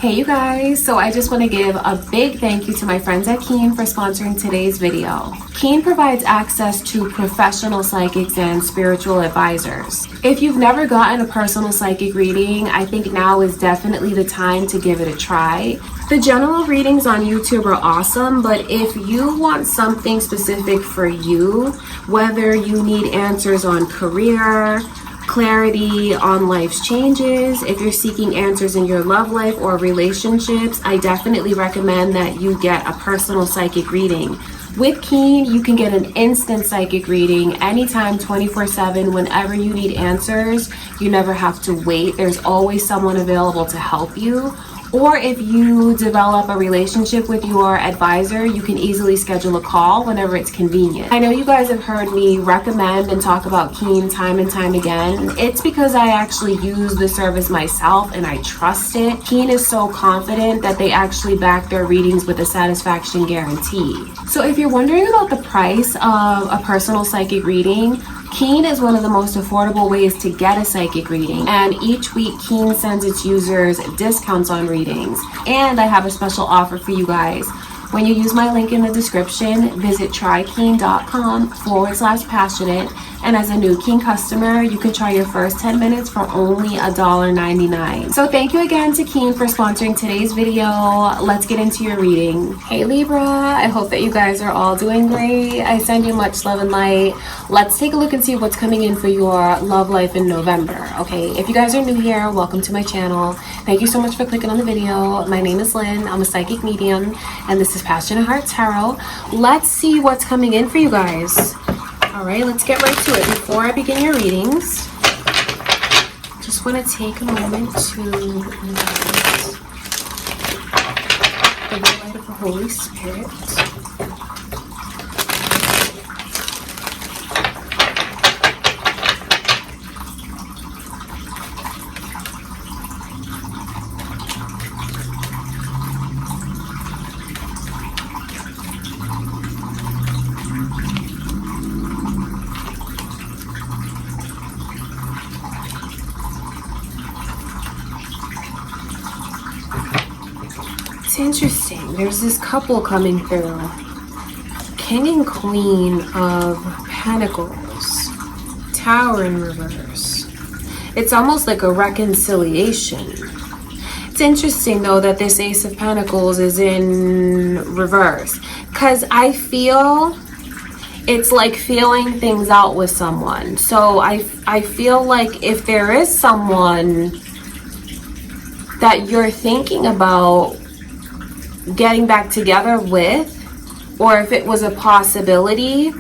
Hey you guys, so I just want to give a big thank you to my friends at Keen for sponsoring today's video. Keen provides access to professional psychics and spiritual advisors. If you've never gotten a personal psychic reading, I think now is definitely the time to give it a try. The general readings on YouTube are awesome, but if you want something specific for you, whether you need answers on career, clarity on life's changes, if you're seeking answers in your love life or relationships, I definitely recommend that you get a personal psychic reading. With Keen, you can get an instant psychic reading anytime, 24/7, whenever you need answers. You never have to wait. There's always someone available to help you. Or if you develop a relationship with your advisor, you can easily schedule a call whenever it's convenient. I know you guys have heard me recommend and talk about Keen time and time again. It's because I actually use the service myself and I trust it. Keen is so confident that they actually back their readings with a satisfaction guarantee. So if you're wondering about the price of a personal psychic reading, Keen is one of the most affordable ways to get a psychic reading, and each week Keen sends its users discounts on readings. And I have a special offer for you guys. When you use my link in the description, visit trykeen.com/passionate, and as a new Keen customer, you can try your first 10 minutes for only $1.99. So thank you again to Keen for sponsoring today's video. Let's get into your reading. Hey Libra, I hope that you guys are all doing great. I send you much love and light. Let's take a look and see what's coming in for your love life in November. Okay, if you guys are new here, welcome to my channel. Thank you so much for clicking on the video. My name is Lynn. I'm a psychic medium, and this is Passionate Heart Tarot. Let's see what's coming in for you guys. All right, let's get right to it. Before I begin your readings, just want to take a moment to invite the light of the Holy Spirit. It's interesting. There's this couple coming through. King and Queen of Pentacles. Tower in reverse. It's almost like a reconciliation. It's interesting though that this Ace of Pentacles is in reverse, because I feel it's like feeling things out with someone. So I feel like if there is someone that you're thinking about getting back together with, or if it was a possibility,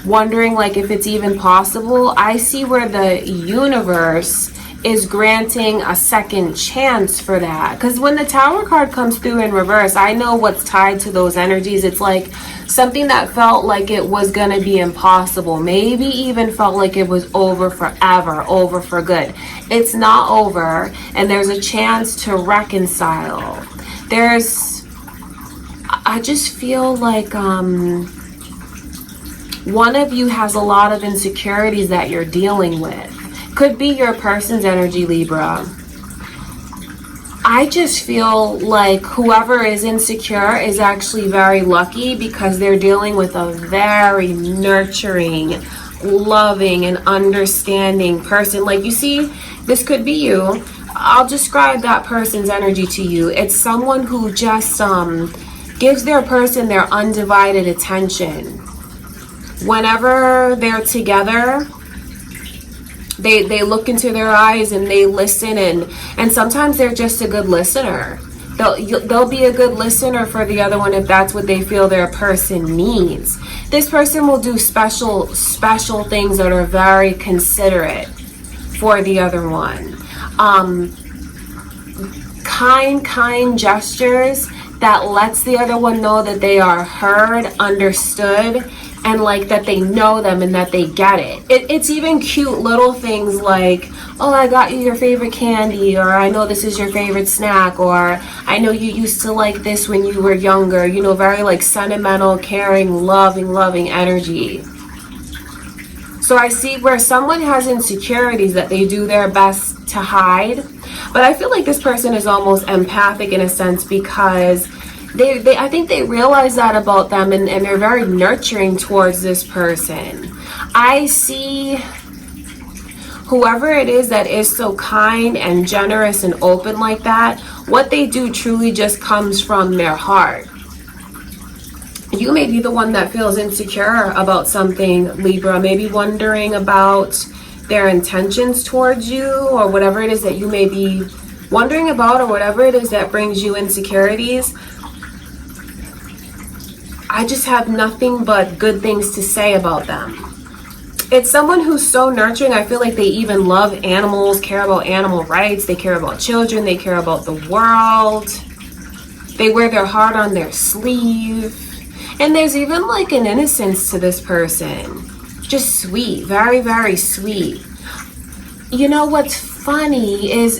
wondering like if it's even possible, I see where the universe is granting a second chance for that. Because when the Tower card comes through in reverse, I know what's tied to those energies. It's like something that felt like it was gonna be impossible, maybe even felt like it was over forever, over for good. It's not over, and there's a chance to reconcile. I just feel like one of you has a lot of insecurities that you're dealing with. Could be your person's energy, Libra. I just feel like whoever is insecure is actually very lucky, because they're dealing with a very nurturing, loving, and understanding person. Like, you see, this could be you. I'll describe that person's energy to you. It's someone who just gives their person their undivided attention. Whenever they're together, they look into their eyes and they listen, and sometimes they're just a good listener. They'll be a good listener for the other one if that's what they feel their person needs. This person will do special things that are very considerate for the other one. Kind gestures that lets the other one know that they are heard, understood, and like that they know them and that they get it. It's even cute little things like, oh, I got you your favorite candy, or I know this is your favorite snack, or I know you used to like this when you were younger. You know, very like sentimental, caring, loving energy. So I see where someone has insecurities that they do their best to hide, But I feel like this person is almost empathic in a sense, because I think they realize that about them, and they're very nurturing towards this person. I see whoever it is that is so kind and generous and open like that, what they do truly just comes from their heart. You may be the one that feels insecure about something, Libra, maybe wondering about their intentions towards you, or whatever it is that you may be wondering about, or whatever it is that brings you insecurities. I just have nothing but good things to say about them. It's someone who's so nurturing. I feel like they even love animals, care about animal rights, they care about children, they care about the world. They wear their heart on their sleeve. And there's even like an innocence to this person. Just sweet, very, very sweet. You know what's funny is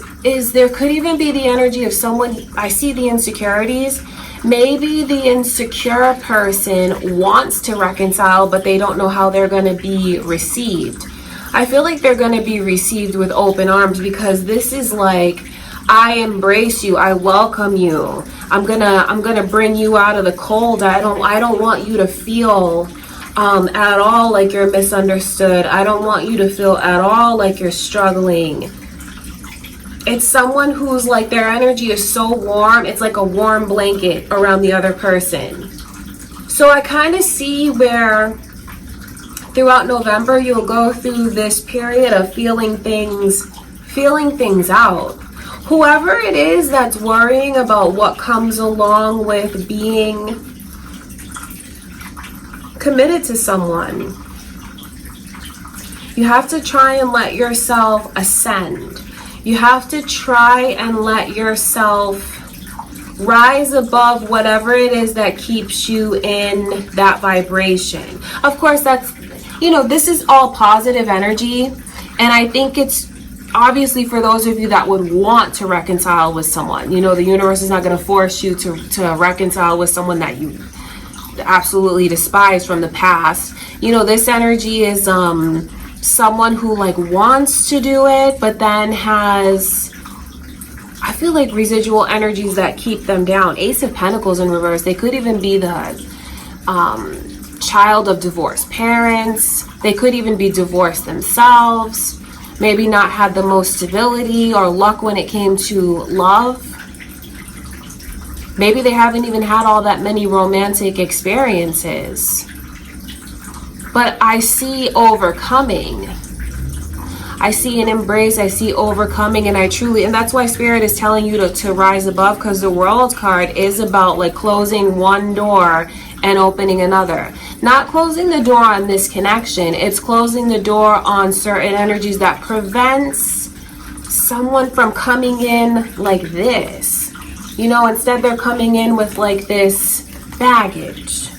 there could even be the energy of someone, I see the insecurities. Maybe the insecure person wants to reconcile, but they don't know how they're going to be received. I feel like they're going to be received with open arms, because this is like, I embrace you, I welcome you. I'm gonna bring you out of the cold. I don't want you to feel at all like you're misunderstood. I don't want you to feel at all like you're struggling. It's someone who's like, their energy is so warm, it's like a warm blanket around the other person. So I kind of see where throughout November you'll go through this period of feeling things out. Whoever it is that's worrying about what comes along with being committed to someone, you have to try and let yourself ascend. You have to try and let yourself rise above whatever it is that keeps you in that vibration. Of course, that's, this is all positive energy. And I think it's obviously for those of you that would want to reconcile with someone. The universe is not going to force you to reconcile with someone that you absolutely despise from the past. This energy is someone who like wants to do it, but then has, I feel like, residual energies that keep them down. Ace of Pentacles in reverse. They could even be the child of divorced parents. They could even be divorced themselves. Maybe not had the most stability or luck when it came to love. Maybe they haven't even had all that many romantic experiences. But I see overcoming. I see an embrace. I see overcoming. And that's why Spirit is telling you to rise above, because the World card is about like closing one door and opening another. Not closing the door on this connection. It's closing the door on certain energies that prevents someone from coming in like this. Instead they're coming in with like this baggage.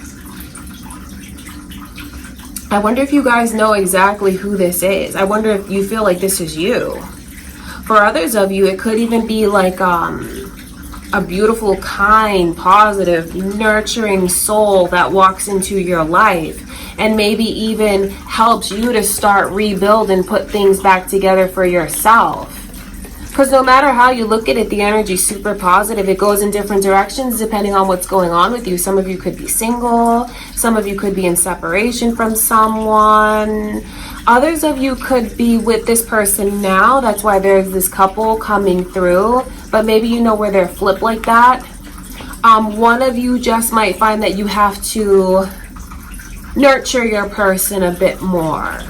I wonder if you guys know exactly who this is. I wonder if you feel like this is you. For others of you, it could even be like a beautiful, kind, positive, nurturing soul that walks into your life and maybe even helps you to start rebuild and put things back together for yourself. Because no matter how you look at it, the energy is super positive. It goes in different directions depending on what's going on with you. Some of you could be single. Some of you could be in separation from someone. Others of you could be with this person now. That's why there's this couple coming through. But maybe where they're flipped like that. One of you just might find that you have to nurture your person a bit more.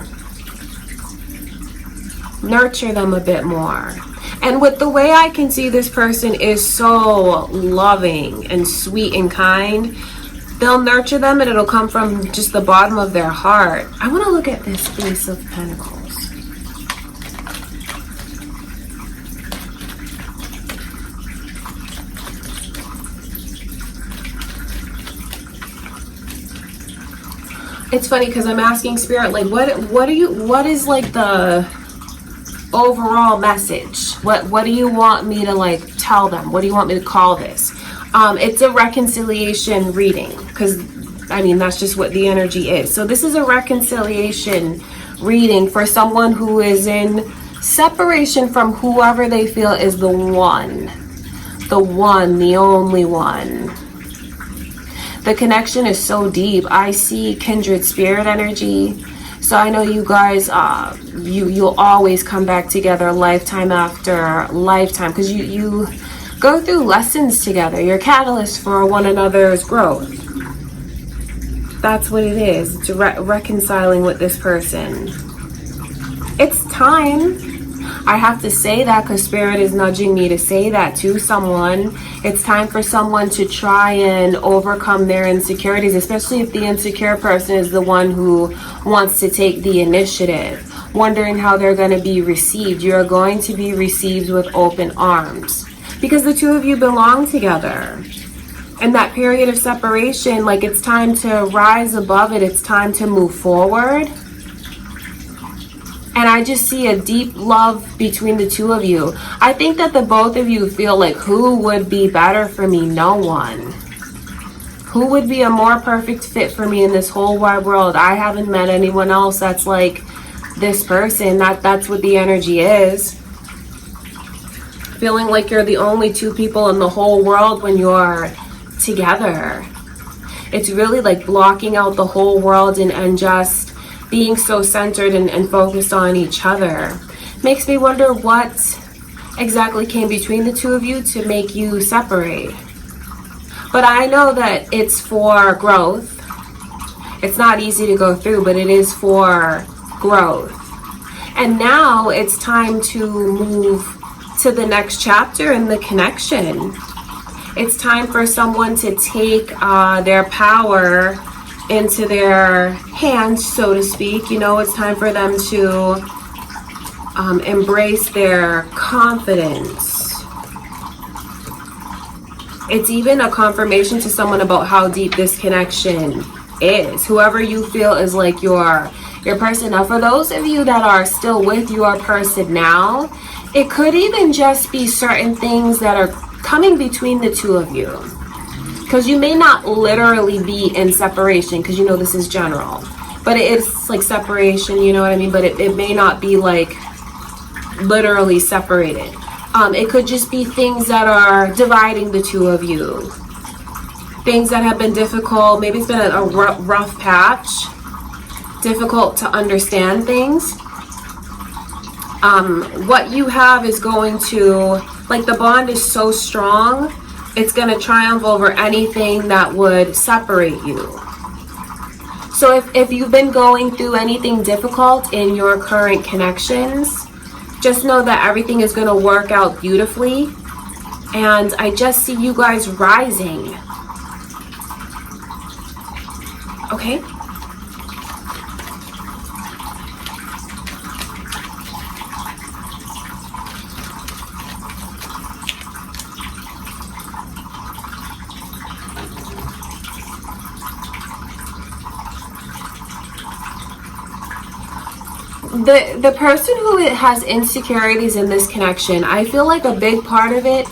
Nurture them a bit more. And with the way I can see, this person is so loving and sweet and kind. They'll nurture them and it'll come from just the bottom of their heart. I want to look at this Ace of Pentacles. It's funny because I'm asking Spirit, like, what is like the overall message? What do you want me to like tell them? What do you want me to call this? It's a reconciliation reading, because that's just what the energy is. So this is a reconciliation reading for someone who is in separation from whoever they feel is the one, the only one. The connection is so deep. I see kindred spirit energy. So I know you guys, you'll always come back together lifetime after lifetime, because you go through lessons together. You're catalysts for one another's growth. That's what it is. It's reconciling with this person. It's time. I have to say that because Spirit is nudging me to say that to someone. It's time for someone to try and overcome their insecurities, especially if the insecure person is the one who wants to take the initiative, wondering how they're going to be received. You're going to be received with open arms because the two of you belong together. And that period of separation, like, it's time to rise above it. It's time to move forward. And I just see a deep love between the two of you. I think that the both of you feel like, who would be better for me? No one. Who would be a more perfect fit for me in this whole wide world? I haven't met anyone else that's like this person. That's what the energy is. Feeling like you're the only two people in the whole world when you're together. It's really like blocking out the whole world and just being so centered and focused on each other. Makes me wonder what exactly came between the two of you to make you separate. But I know that it's for growth. It's not easy to go through, but it is for growth. And now it's time to move to the next chapter in the connection. It's time for someone to take their power into their hands, so to speak. You know, it's time for them to embrace their confidence. It's even a confirmation to someone about how deep this connection is. Whoever you feel is like your person. Now, for those of you that are still with your person now, it could even just be certain things that are coming between the two of you. Because you may not literally be in separation, because you know this is general, but it's like separation, you know what I mean? But it may not be like literally separated. It could just be things that are dividing the two of you. Things that have been difficult. Maybe it's been a rough patch. Difficult to understand things. What you have is going to, like, the bond is so strong, it's going to triumph over anything that would separate you. So if you've been going through anything difficult in your current connections, just know that everything is going to work out beautifully. And I just see you guys rising. Okay? The person who has insecurities in this connection, I feel like a big part of it,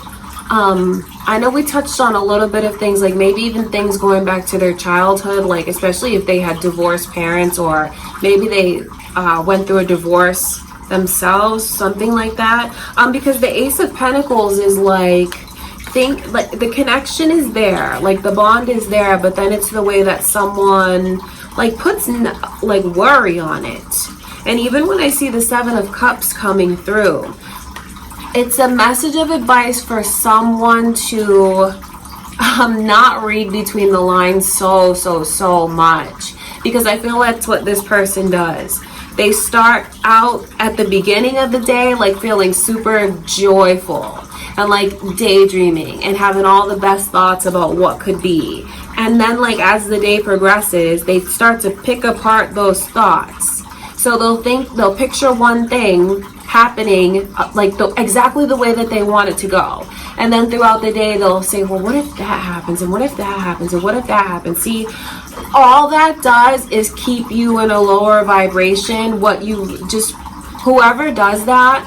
I know we touched on a little bit of things, like maybe even things going back to their childhood, like especially if they had divorced parents, or maybe they went through a divorce themselves, something like that. Because the Ace of Pentacles is like, like the connection is there, like the bond is there, but then it's the way that someone like puts like worry on it. And even when I see the Seven of Cups coming through, it's a message of advice for someone to not read between the lines so much. Because I feel that's what this person does. They start out at the beginning of the day like feeling super joyful and like daydreaming and having all the best thoughts about what could be. And then like as the day progresses, they start to pick apart those thoughts. So they'll picture one thing happening like exactly the way that they want it to go. And then throughout the day, they'll say, well, what if that happens? And what if that happens? And what if that happens? See, all that does is keep you in a lower vibration. Whoever does that,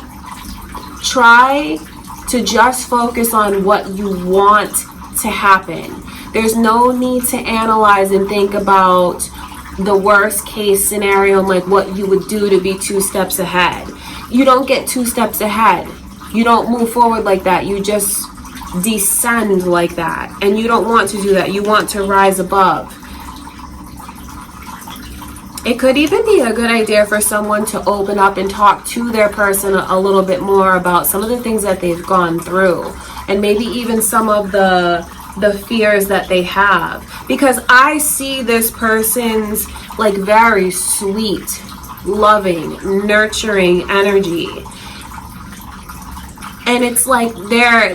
try to just focus on what you want to happen. There's no need to analyze and think about the worst case scenario and like what you would do to be 2 steps ahead. you don't get 2 steps ahead. You don't move forward like that. You just descend like that. And you don't want to do that. You want to rise above. It could even be a good idea for someone to open up and talk to their person a little bit more about some of the things that they've gone through, and maybe even some of the fears that they have. Because I see this person's like very sweet, loving, nurturing energy. And it's like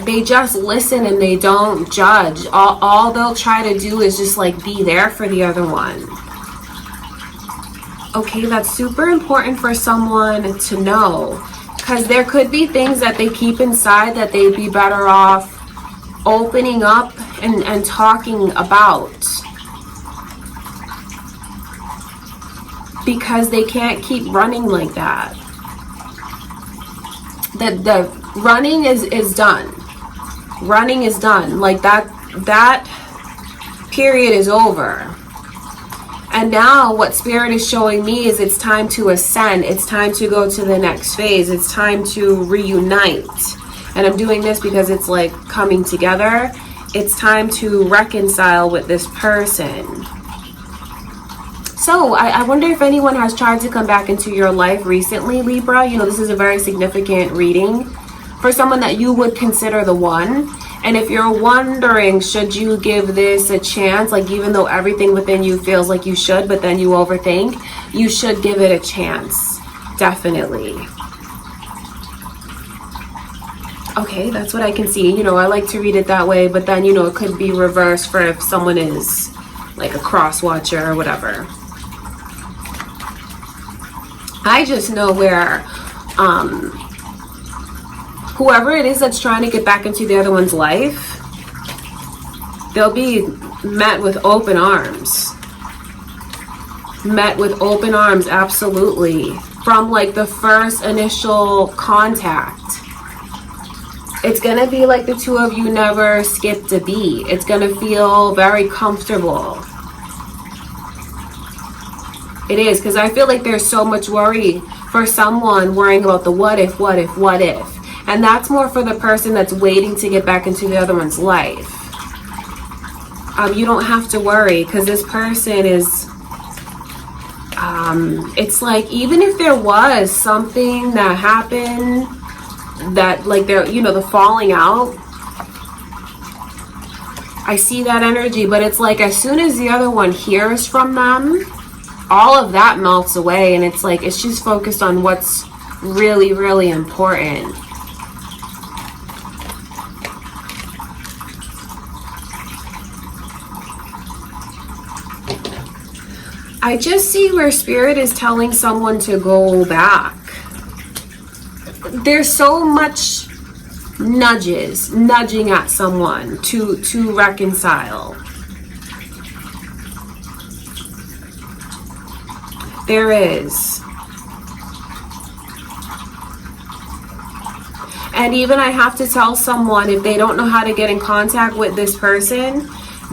they just listen and they don't judge. All they'll try to do is just like be there for the other one. Okay, that's super important for someone to know, because there could be things that they keep inside that they'd be better off opening up and talking about, because they can't keep running like that. The running is done. Running is done. Like that period is over. And now what Spirit is showing me is it's time to ascend. It's time to go to the next phase. It's time to reunite. And I'm doing this because it's like coming together. It's time to reconcile with this person. So I wonder if anyone has tried to come back into your life recently, Libra. You know, this is a very significant reading for someone that you would consider the one. And if you're wondering, should you give this a chance, like even though everything within you feels like you should, but then you overthink, you should give it a chance. Definitely. Okay, that's what I can see. You know, I like to read it that way, but then, you know, it could be reversed for if someone is like a cross watcher or whatever. I just know where whoever it is that's trying to get back into the other one's life, they'll be met with open arms. Met with open arms, absolutely. From like the first initial contact. It's gonna be like the two of you never skipped a beat. It's gonna feel very comfortable. It is, because I feel like there's so much worry for someone worrying about the what if, what if, what if. And that's more for the person that's waiting to get back into the other one's life. You don't have to worry, because this person is, it's like, even if there was something that happened, that like there, you know, the falling out, I see that energy, but it's like as soon as the other one hears from them, all of that melts away, and it's like it's just focused on what's really, really important. I just see where Spirit is telling someone to go back. There's so much nudging at someone to reconcile. There is. And even I have to tell someone, if they don't know how to get in contact with this person,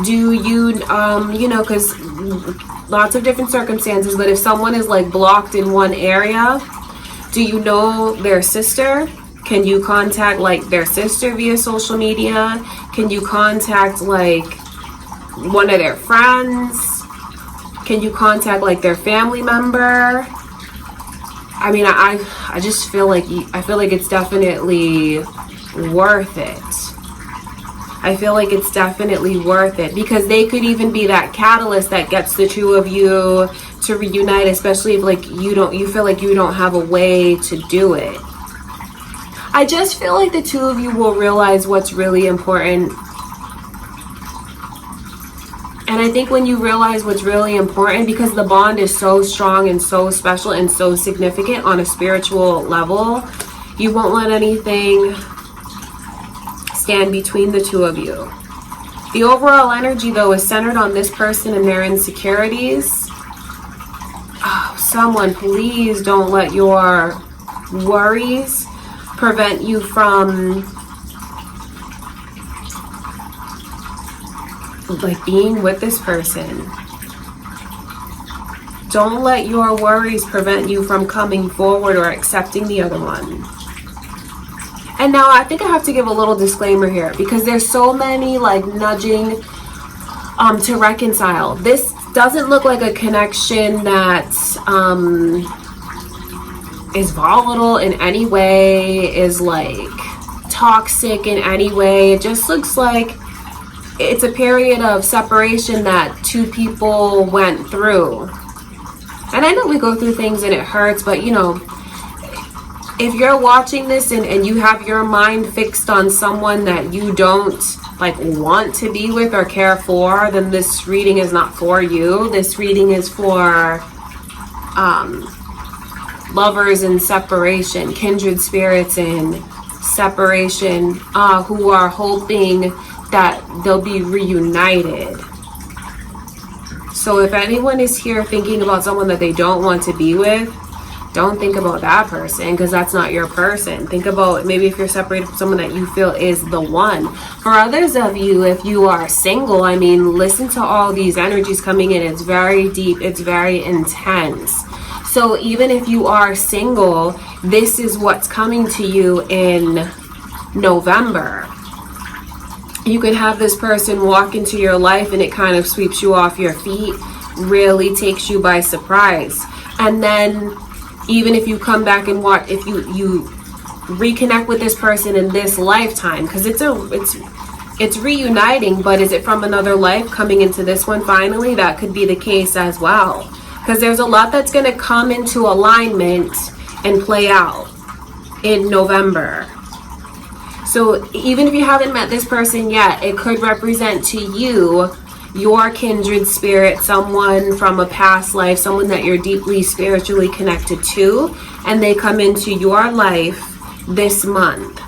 do you, you know, because lots of different circumstances, but if someone is like blocked in one area, do you know their sister? Can you contact like their sister via social media? Can you contact like one of their friends? Can you contact like their family member? I mean, I just feel like it's definitely worth it. I feel like it's definitely worth it, because they could even be that catalyst that gets the two of you to reunite, especially if like you feel like you don't have a way to do it. I just feel like the two of you will realize what's really important. And I think when you realize what's really important, because the bond is so strong and so special and so significant on a spiritual level, you won't let anything stand between the two of you. The overall energy, though, is centered on this person and their insecurities. Oh, someone, please don't let your worries prevent you from like being with this person. Don't let your worries prevent you from coming forward or accepting the other one. And now I think I have to give a little disclaimer here, because there's so many like nudging to reconcile. This doesn't look like a connection that is volatile in any way, is like toxic in any way. It just looks like it's a period of separation that two people went through. And I know we go through things and it hurts, but you know, if you're watching this and you have your mind fixed on someone that you don't like want to be with or care for, then this reading is not for you. This reading is for lovers in separation, kindred spirits in separation, who are hoping that they'll be reunited. So if anyone is here thinking about someone that they don't want to be with, don't think about that person, because that's not your person. Think about maybe if you're separated from someone that you feel is the one. For others of you, if you are single, I mean, listen to all these energies coming in. It's very deep. It's very intense. So even if you are single, this is what's coming to you in November. You can have this person walk into your life and it kind of sweeps you off your feet, really takes you by surprise. And then even if you come back and watch, if you reconnect with this person in this lifetime, because it's reuniting, but is it from another life coming into this one finally? That could be the case as well, because there's a lot that's going to come into alignment and play out in November. So even if you haven't met this person yet, it could represent to you your kindred spirit, someone from a past life, someone that you're deeply spiritually connected to, and they come into your life this month.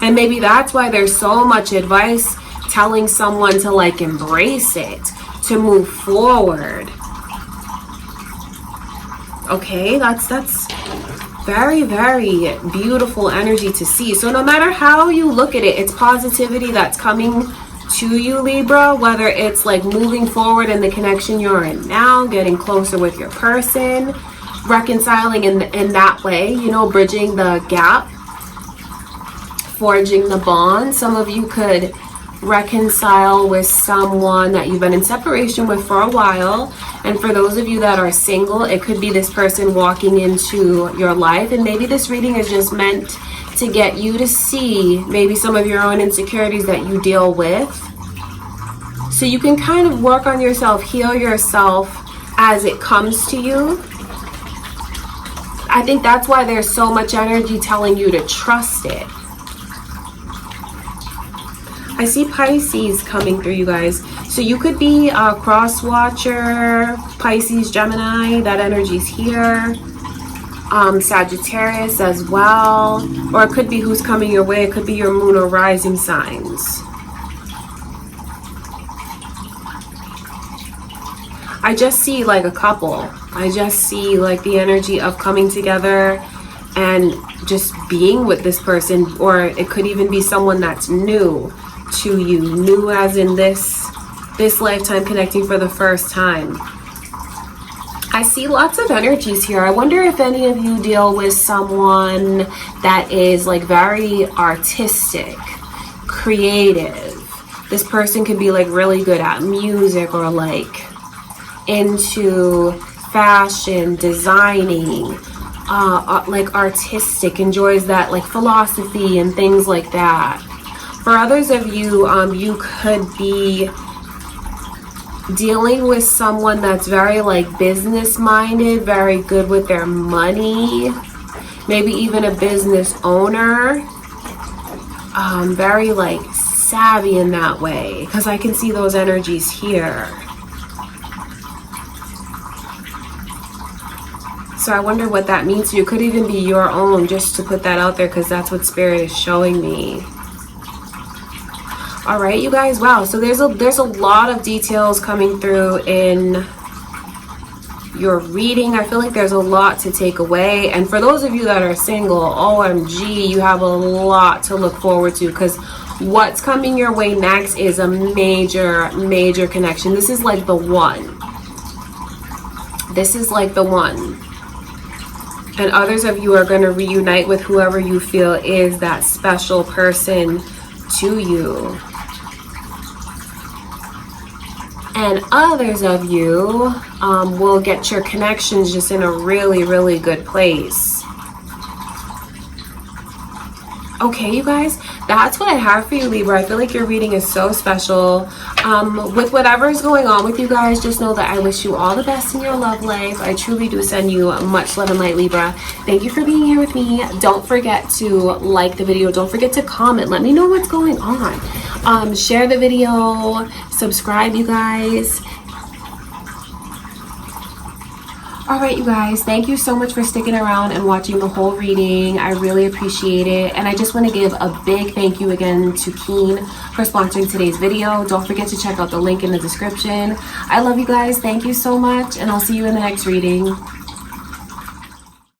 And maybe that's why there's so much advice telling someone to like embrace it, to move forward. Okay, that's very, very beautiful energy to see. So no matter how you look at it, it's positivity that's coming to you, Libra, whether it's like moving forward in the connection you're in now, getting closer with your person, reconciling in that way, you know, bridging the gap, forging the bond. Some of you could reconcile with someone that you've been in separation with for a while, and for those of you that are single, it could be this person walking into your life. And maybe this reading is just meant to get you to see maybe some of your own insecurities that you deal with, so you can kind of work on yourself, heal yourself as it comes to you. I think that's why there's so much energy telling you to trust it. I see Pisces coming through, you guys. So you could be a cross watcher, Pisces, Gemini, that energy's here. Sagittarius as well. Or it could be who's coming your way. It could be your moon or rising signs. I just see like a couple. I just see like the energy of coming together and just being with this person. Or it could even be someone that's new to you, new as in this lifetime, connecting for the first time. I see lots of energies here. I wonder if any of you deal with someone that is like very artistic, creative. This person could be like really good at music, or like into fashion, designing, like artistic, enjoys that like philosophy and things like that. For others of you, you could be dealing with someone that's very like business minded, very good with their money, maybe even a business owner, very like savvy in that way, because I can see those energies here. So I wonder what that means to you. It could even be your own, just to put that out there, because that's what Spirit is showing me. All right, you guys. Wow. So there's a lot of details coming through in your reading. I feel like there's a lot to take away. And for those of you that are single, OMG, you have a lot to look forward to, because what's coming your way next is a major, major connection. This is like the one. This is like the one. And others of you are going to reunite with whoever you feel is that special person to you. And others of you will get your connections just in a really, really good place. Okay, you guys, that's what I have for you, Libra. I feel like your reading is so special. With whatever is going on with you guys, just know that I wish you all the best in your love life. I truly do send you much love and light, Libra. Thank you for being here with me. Don't forget to like the video. Don't forget to comment. Let me know what's going on. Share the video. Subscribe, you guys. Alright, you guys, thank you so much for sticking around and watching the whole reading. I really appreciate it. And I just want to give a big thank you again to Keen for sponsoring today's video. Don't forget to check out the link in the description. I love you guys. Thank you so much, and I'll see you in the next reading.